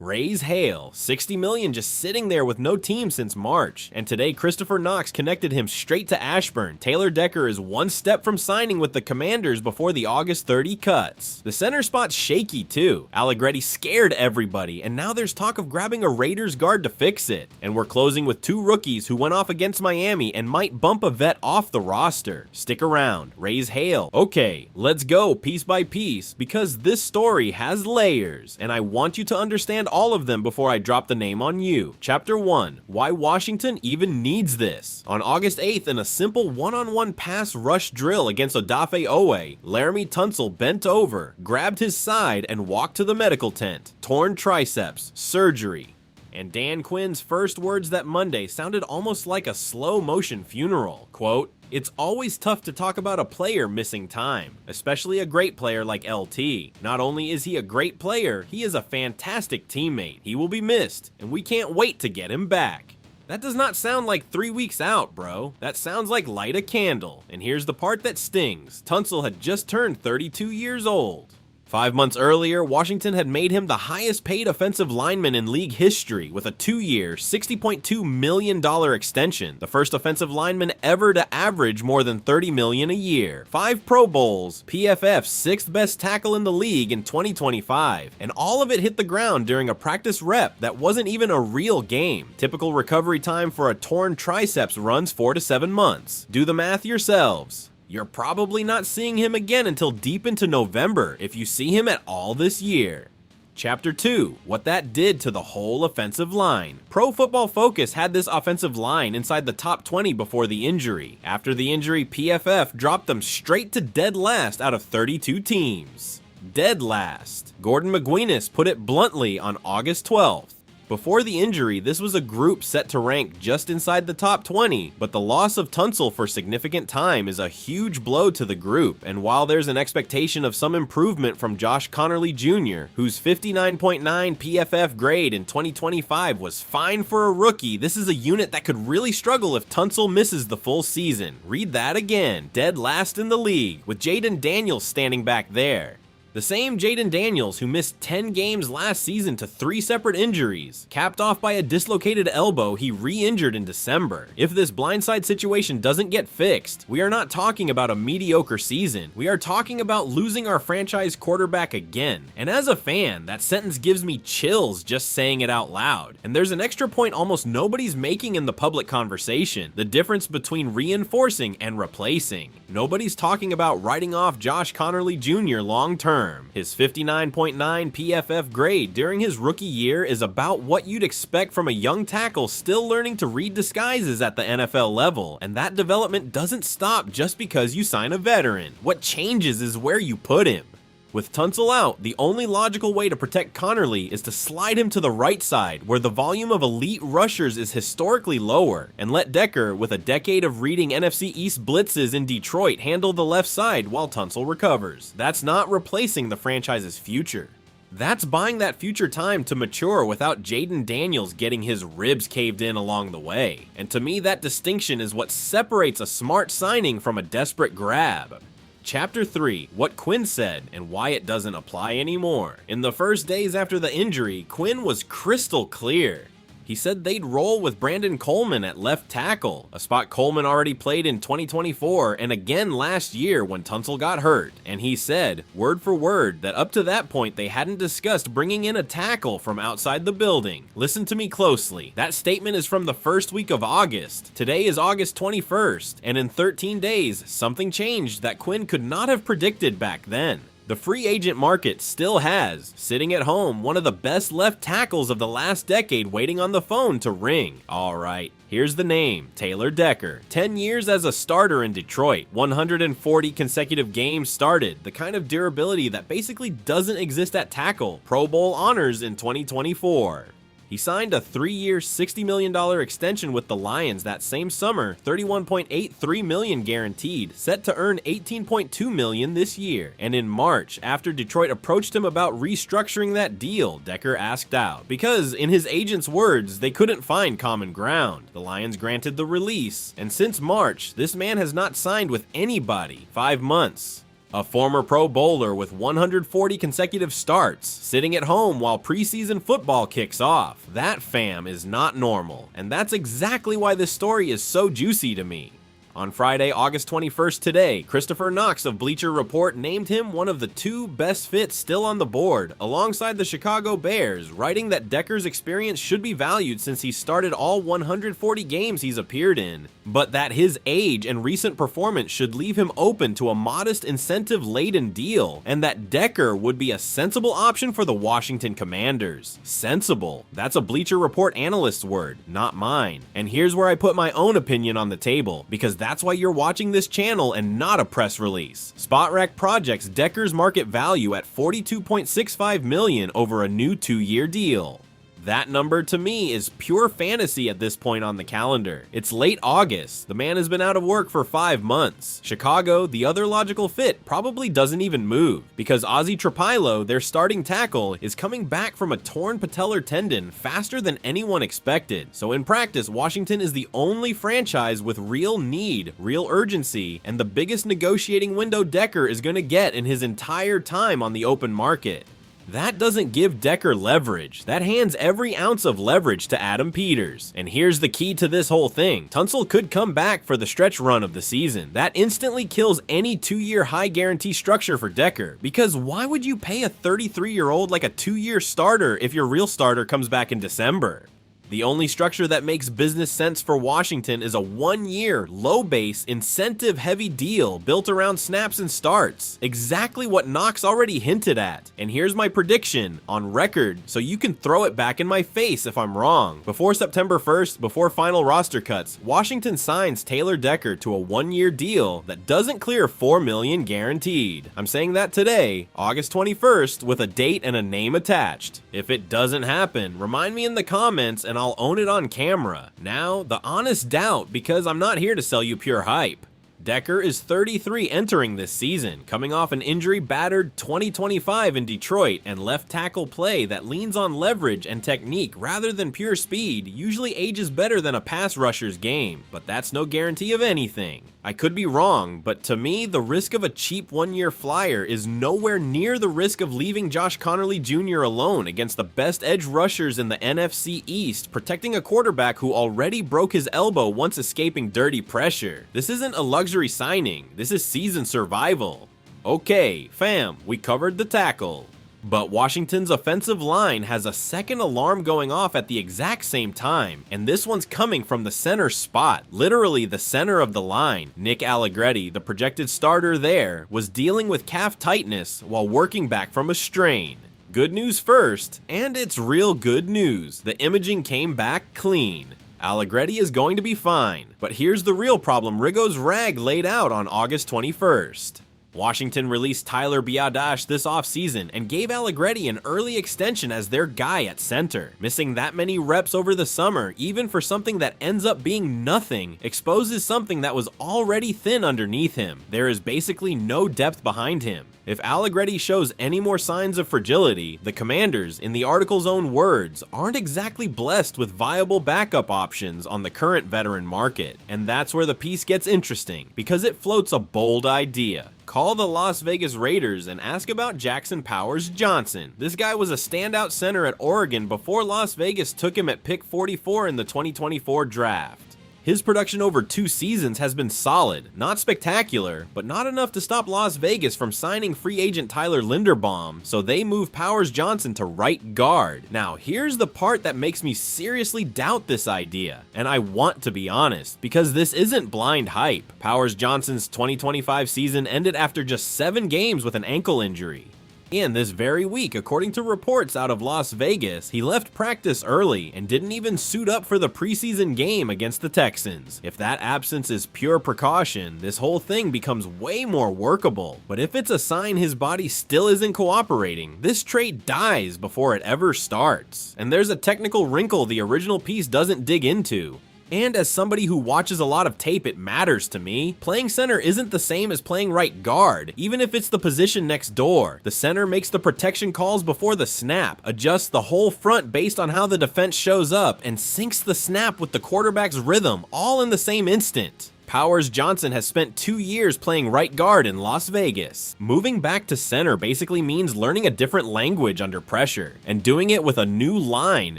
Raise hail, $60 million just sitting there with no team since March. And today, Christopher Knox connected him straight to Ashburn. Taylor Decker is one step from signing with the Commanders before the August 30 cuts. The center spot's shaky too. Allegretti scared everybody, and now there's talk of grabbing a Raiders guard to fix it. And we're closing with two rookies who went off against Miami and might bump a vet off the roster. Stick around, raise hail. Okay, let's go piece by piece, because this story has layers, and I want you to understand all of them before I drop the name on you. Chapter 1. Why Washington even needs this. On August 8th, in a simple one-on-one pass rush drill against Odafe Owe, Laramie Tunsil bent over, grabbed his side, and walked to the medical tent. Torn triceps, surgery. And Dan Quinn's first words that Monday sounded almost like a slow-motion funeral. Quote, "It's always tough to talk about a player missing time, especially a great player like LT. Not only is he a great player, he is a fantastic teammate. He will be missed, and we can't wait to get him back." That does not sound like 3 weeks out, bro. That sounds like light a candle. And here's the part that stings. Tunsil had just turned 32 years old. 5 months earlier, Washington had made him the highest paid offensive lineman in league history with a 2-year, $60.2 million extension, the first offensive lineman ever to average more than $30 million a year. 5 Pro Bowls, PFF's 6th best tackle in the league in 2025, and all of it hit the ground during a practice rep that wasn't even a real game. Typical recovery time for a torn triceps runs 4 to 7 months. Do the math yourselves. You're probably not seeing him again until deep into November, if you see him at all this year. Chapter 2. What that did to the whole offensive line. Pro Football Focus had this offensive line inside the top 20 before the injury. After the injury, PFF dropped them straight to dead last out of 32 teams. Dead last. Gordon McGuinness put it bluntly on August 12th. Before the injury, this was a group set to rank just inside the top 20, but the loss of Tunsil for significant time is a huge blow to the group, and while there's an expectation of some improvement from Josh Connerly Jr., whose 59.9 PFF grade in 2025 was fine for a rookie, this is a unit that could really struggle if Tunsil misses the full season. Read that again. Dead last in the league, with Jaden Daniels standing back there. The same Jaden Daniels who missed 10 games last season to 3 separate injuries, capped off by a dislocated elbow he re-injured in December. If this blindside situation doesn't get fixed, we are not talking about a mediocre season. We are talking about losing our franchise quarterback again. And as a fan, that sentence gives me chills just saying it out loud. And there's an extra point almost nobody's making in the public conversation: the difference between reinforcing and replacing. Nobody's talking about writing off Josh Connerly Jr. long term. His 59.9 PFF grade during his rookie year is about what you'd expect from a young tackle still learning to read disguises at the NFL level, and that development doesn't stop just because you sign a veteran. What changes is where you put him. With Tunsil out, the only logical way to protect Connerly is to slide him to the right side, where the volume of elite rushers is historically lower, and let Decker, with a decade of reading NFC East blitzes in Detroit, handle the left side while Tunsil recovers. That's not replacing the franchise's future. That's buying that future time to mature without Jaden Daniels getting his ribs caved in along the way. And to me, that distinction is what separates a smart signing from a desperate grab. Chapter 3. What Quinn said and why it doesn't apply anymore. In the first days after the injury, Quinn was crystal clear. He said they'd roll with Brandon Coleman at left tackle, a spot Coleman already played in 2024 and again last year when Tunsil got hurt. And he said, word for word, that up to that point they hadn't discussed bringing in a tackle from outside the building. Listen to me closely. That statement is from the first week of August. Today is August 21st, and in 13 days, something changed that Quinn could not have predicted back then. The free agent market still has, sitting at home, one of the best left tackles of the last decade waiting on the phone to ring. Alright, here's the name, Taylor Decker. 10 years as a starter in Detroit, 140 consecutive games started, the kind of durability that basically doesn't exist at tackle. Pro Bowl honors in 2024. He signed a 3-year, $60 million extension with the Lions that same summer, $31.83 million guaranteed, set to earn $18.2 million this year. And in March, after Detroit approached him about restructuring that deal, Decker asked out. Because, in his agent's words, they couldn't find common ground. The Lions granted the release, and since March, this man has not signed with anybody. 5 months. A former Pro Bowler with 140 consecutive starts, sitting at home while preseason football kicks off. That fam is not normal, and that's exactly why this story is so juicy to me. On Friday, August 21st today, Christopher Knox of Bleacher Report named him one of the 2 best fits still on the board, alongside the Chicago Bears, writing that Decker's experience should be valued since he started all 140 games he's appeared in, but that his age and recent performance should leave him open to a modest incentive-laden deal, and that Decker would be a sensible option for the Washington Commanders. Sensible. That's a Bleacher Report analyst's word, not mine. And here's where I put my own opinion on the table, because that's why you're watching this channel and not a press release. SpotRack projects Decker's market value at $42.65 million over a new 2-year deal. That number to me is pure fantasy at this point on the calendar. It's late August. The man has been out of work for 5 months. Chicago, the other logical fit, probably doesn't even move because Ozzie Trapilo, their starting tackle, is coming back from a torn patellar tendon faster than anyone expected. So in practice, Washington is the only franchise with real need, real urgency, and the biggest negotiating window Decker is going to get in his entire time on the open market. That doesn't give Decker leverage. That hands every ounce of leverage to Adam Peters. And here's the key to this whole thing. Tunsil could come back for the stretch run of the season. That instantly kills any 2-year high guarantee structure for Decker. Because why would you pay a 33-year-old like a 2-year starter if your real starter comes back in December? The only structure that makes business sense for Washington is a 1-year, low-base, incentive-heavy deal built around snaps and starts. Exactly what Knox already hinted at. And here's my prediction, on record, so you can throw it back in my face if I'm wrong. Before September 1st, before final roster cuts, Washington signs Taylor Decker to a 1-year deal that doesn't clear $4 million guaranteed. I'm saying that today, August 21st, with a date and a name attached. If it doesn't happen, remind me in the comments and I'll own it on camera. Now, the honest doubt, because I'm not here to sell you pure hype. Decker is 33 entering this season, coming off an injury-battered 2025 in Detroit, and left tackle play that leans on leverage and technique rather than pure speed usually ages better than a pass rusher's game, but that's no guarantee of anything. I could be wrong, but to me, the risk of a cheap 1-year flyer is nowhere near the risk of leaving Josh Connerly Jr. alone against the best edge rushers in the NFC East, protecting a quarterback who already broke his elbow once escaping dirty pressure. This isn't a luxury signing, this is season survival. Okay, fam, we covered the tackle. But Washington's offensive line has a second alarm going off at the exact same time, and this one's coming from the center spot, literally the center of the line. Nick Allegretti, the projected starter there, was dealing with calf tightness while working back from a strain. Good news first, and it's real good news. The imaging came back clean. Allegretti is going to be fine, but here's the real problem Rigo's rag laid out on August 21st. Washington released Tyler Biadasz this offseason and gave Allegretti an early extension as their guy at center. Missing that many reps over the summer, even for something that ends up being nothing, exposes something that was already thin underneath him. There is basically no depth behind him. If Allegretti shows any more signs of fragility, the Commanders, in the article's own words, aren't exactly blessed with viable backup options on the current veteran market. And that's where the piece gets interesting, because it floats a bold idea. Call the Las Vegas Raiders and ask about Jackson Powers Johnson. This guy was a standout center at Oregon before Las Vegas took him at pick 44 in the 2024 draft. His production over 2 seasons has been solid, not spectacular, but not enough to stop Las Vegas from signing free agent Tyler Linderbaum, so they move Powers Johnson to right guard. Now, here's the part that makes me seriously doubt this idea, and I want to be honest, because this isn't blind hype. Powers Johnson's 2025 season ended after just 7 games with an ankle injury. And this very week, according to reports out of Las Vegas, he left practice early and didn't even suit up for the preseason game against the Texans. If that absence is pure precaution, this whole thing becomes way more workable. But if it's a sign his body still isn't cooperating, this trade dies before it ever starts. And there's a technical wrinkle the original piece doesn't dig into. And as somebody who watches a lot of tape, it matters to me. Playing center isn't the same as playing right guard, even if it's the position next door. The center makes the protection calls before the snap, adjusts the whole front based on how the defense shows up, and syncs the snap with the quarterback's rhythm, all in the same instant. Powers Johnson has spent 2 years playing right guard in Las Vegas. Moving back to center basically means learning a different language under pressure, and doing it with a new line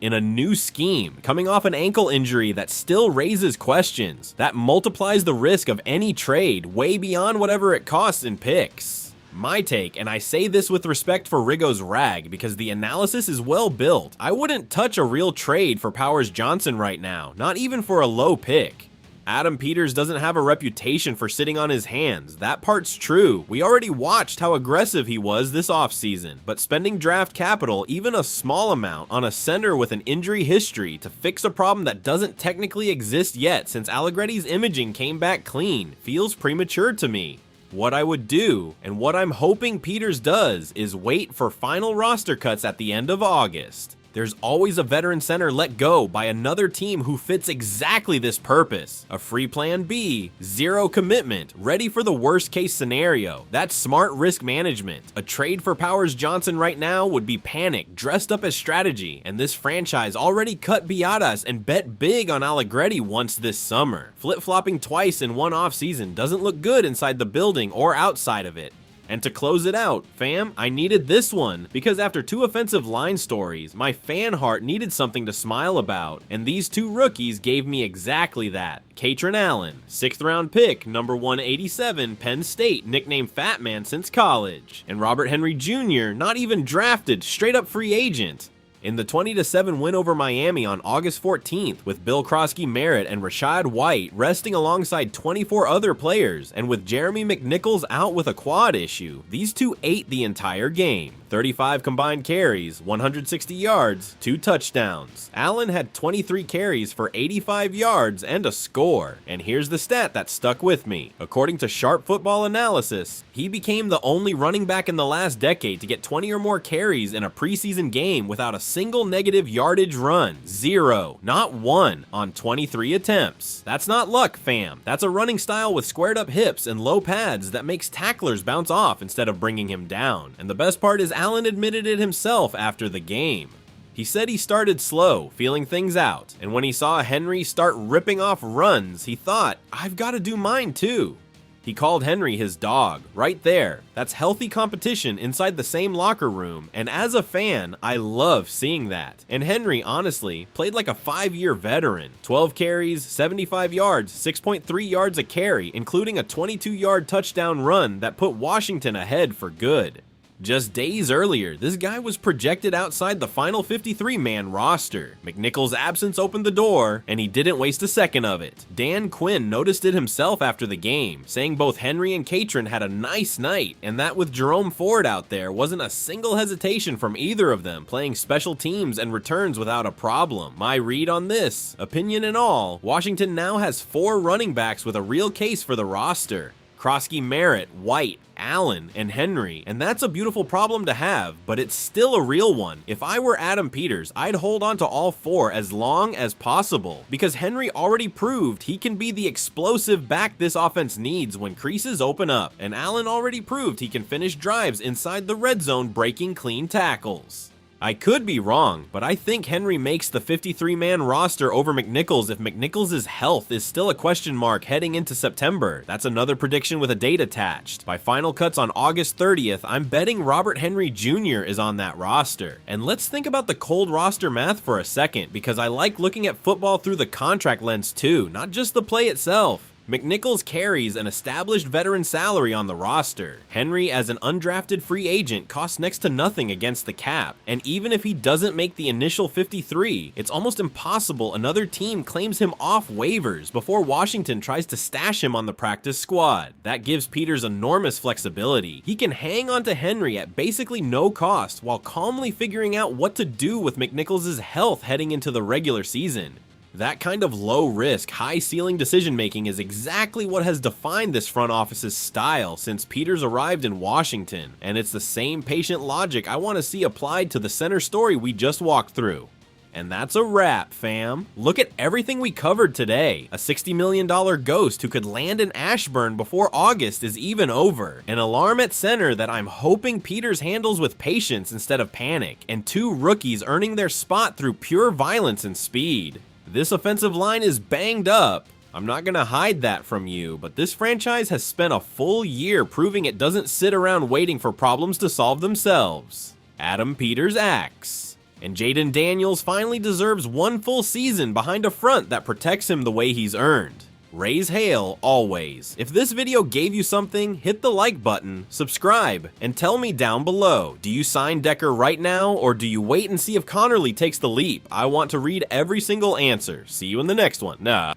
in a new scheme, coming off an ankle injury that still raises questions. That multiplies the risk of any trade way beyond whatever it costs in picks. My take, and I say this with respect for Rigo's rag because the analysis is well built, I wouldn't touch a real trade for Powers Johnson right now, not even for a low pick. Adam Peters doesn't have a reputation for sitting on his hands. That part's true. We already watched how aggressive he was this offseason, but spending draft capital, even a small amount, on a center with an injury history to fix a problem that doesn't technically exist yet since Allegretti's imaging came back clean feels premature to me. What I would do, and what I'm hoping Peters does, is wait for final roster cuts at the end of August. There's always a veteran center let go by another team who fits exactly this purpose. A free plan B, zero commitment, ready for the worst case scenario. That's smart risk management. A trade for Powers Johnson right now would be panic dressed up as strategy, and this franchise already cut Biadas and bet big on Allegretti once this summer. Flip-flopping twice in one offseason doesn't look good inside the building or outside of it. And to close it out, fam, I needed this one because after 2 offensive line stories, my fan heart needed something to smile about, and these 2 rookies gave me exactly that. Katron Allen, 6th round pick, number 187, Penn State, nicknamed Fat Man since college, and Robert Henry Jr., not even drafted, straight up free agent. In the 20-7 win over Miami on August 14th, with Bill Krosky Merritt and Rashad White resting alongside 24 other players, and with Jeremy McNichols out with a quad issue, these 2 ate the entire game. 35 combined carries, 160 yards, 2 touchdowns. Allen had 23 carries for 85 yards and a score. And here's the stat that stuck with me. According to Sharp Football Analysis, he became the only running back in the last decade to get 20 or more carries in a preseason game without a single negative yardage run. 0, not 1, on 23 attempts. That's not luck, fam. That's a running style with squared up hips and low pads that makes tacklers bounce off instead of bringing him down. And the best part is Allen admitted it himself after the game. He said he started slow, feeling things out, and when he saw Henry start ripping off runs, he thought, I've got to do mine too. He called Henry his dog, right there. That's healthy competition inside the same locker room, and as a fan, I love seeing that. And Henry, honestly, played like a 5-year veteran. 12 carries, 75 yards, 6.3 yards a carry, including a 22-yard touchdown run that put Washington ahead for good. Just days earlier, this guy was projected outside the final 53-man roster. McNichols' absence opened the door, and he didn't waste a second of it. Dan Quinn noticed it himself after the game, saying both Henry and Katron had a nice night, and that with Jerome Ford out there wasn't a single hesitation from either of them playing special teams and returns without a problem. My read on this, opinion and all, Washington now has 4 running backs with a real case for the roster. Krosky Merritt, White, Allen, and Henry, and that's a beautiful problem to have, but it's still a real one. If I were Adam Peters, I'd hold on to all 4 as long as possible, because Henry already proved he can be the explosive back this offense needs when creases open up, and Allen already proved he can finish drives inside the red zone breaking clean tackles. I could be wrong, but I think Henry makes the 53-man roster over McNichols if McNichols' health is still a question mark heading into September. That's another prediction with a date attached. By final cuts on August 30th, I'm betting Robert Henry Jr. is on that roster. And let's think about the cold roster math for a second, because I like looking at football through the contract lens too, not just the play itself. McNichols carries an established veteran salary on the roster. Henry, as an undrafted free agent, costs next to nothing against the cap, and even if he doesn't make the initial 53, it's almost impossible another team claims him off waivers before Washington tries to stash him on the practice squad. That gives Peters enormous flexibility. He can hang on to Henry at basically no cost while calmly figuring out what to do with McNichols' health heading into the regular season. That kind of low-risk, high-ceiling decision-making is exactly what has defined this front office's style since Peters arrived in Washington, and it's the same patient logic I want to see applied to the center story we just walked through. And that's a wrap, fam. Look at everything we covered today. A $60 million ghost who could land in Ashburn before August is even over. An alarm at center that I'm hoping Peters handles with patience instead of panic. And 2 rookies earning their spot through pure violence and speed. This offensive line is banged up. I'm not gonna hide that from you, but this franchise has spent a full year proving it doesn't sit around waiting for problems to solve themselves. Adam Peters acts. And Jaden Daniels finally deserves one full season behind a front that protects him the way he's earned. Raise hail always. If this video gave you something, hit the like button, subscribe, and tell me down below, do you sign Decker right now, or do you wait and see if Connerly takes the leap? I want to read every single answer. See you in the next one. Nah.